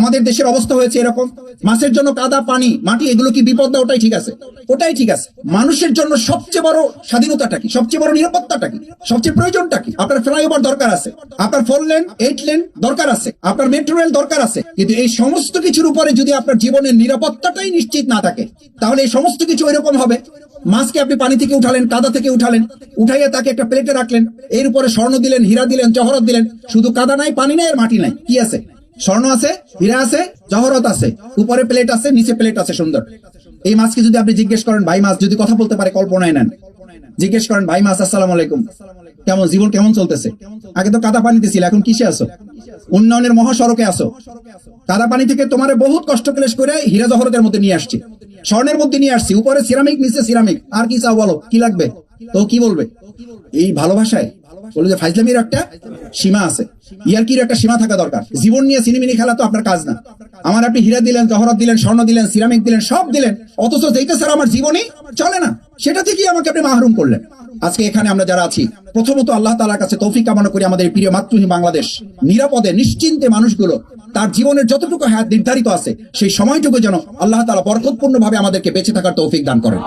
আমাদের দেশের অবস্থা হয়েছে এরকম, মাছের জন্য কাদা পানি মাটি এগুলো কি বিপদ না? ওটাই ঠিক আছে, ওটাই ঠিক আছে। মানুষের জন্য সবচেয়ে বড় স্বাধীনতাটা কি, সবচেয়ে বড় নিরাপত্তাটা কি, সবচেয়ে প্রয়োজনটা কি? আপনার ফ্লাইওভার দরকার আছে, আপনার 4 লেন 8 লেন দরকার আছে, আপনার মেট্রো রেল দরকার আছে, কিন্তু এই সমস্ত কিছুর উপরে যদি আপনার জীবনের নিরাপত্তাটাই নিশ্চিত না থাকে, তাহলে এই সমস্ত কিছু এরকম হবে। মাছকে আপনি পানি থেকে উঠালেন, কাদা থেকে উঠালেন, উঠাইয়া তাকে একটা প্লেটে রাখলেন, এর উপরে স্বর্ণ দিলেন, হীরা দিলেন, জহরত দিলেন, শুধু কাদা নাই, পানি নাই, আর মাটি নাই, কি আছে? স্বর্ণ আছে, হীরা আছে, জহরত আছে, উপরে প্লেট আছে, নিচে প্লেট আছে, সুন্দর। এই মাছকে যদি আপনি জিজ্ঞেস করেন, ভাই মাছ যদি কথা বলতে পারে, কল্পনায় নেন, জিজ্ঞেস করেন, ভাই মাছ আসসালামু আলাইকুম, কেমন জীবন, কেমন চলতেছে? আগে তো কাদা পানিতে ছিল, এখন কিসে আসো? উন্নয়নের মহাসড়কে আসো। কাদা পানি থেকে তোমারে বহুত কষ্ট ক্লেশ করে হীরা জহরতের মধ্যে নিয়ে আসছি, স্বর্ণের মধ্যে নিয়ে আসছি, উপরে সিরামিক, নিচে সিরামিক, আর কি চাও বলো, কি লাগবে? তো কি বলবে? এই ভালোবাসায় বলে যে ফাইজলামির একটা সীমা আছে, ইয়ারকির একটা সীমা থাকা দরকার। জীবন নিয়ে সিনেমিনি খেলা তো আপনার কাজ না। আমার আপনি হীরা দিলেন, জহরত দিলেন, স্বর্ণ দিলেন, সিরামিক দিলেন, সব দিলেন, অথচ যেটা স্যার আমার জীবনই চলে না, সেটা থেকেই আমাকে আপনি মাহরুম করলেন। আজকে এখানে আমরা যারা আছি, প্রথমত আল্লাহ তাআলার কাছে তৌফিক কামনা করি, আমাদের প্রিয় মাতৃভূমি বাংলাদেশ নিরাপদে নিশ্চিন্তে মানুষগুলো তার জীবনের যতটুকু হায়াত নির্ধারিত আছে সেই সময়টুকু যেন আল্লাহ তাআলা বরকতপূর্ণ ভাবে আমাদেরকে বেঁচে থাকার তৌফিক দান করেন।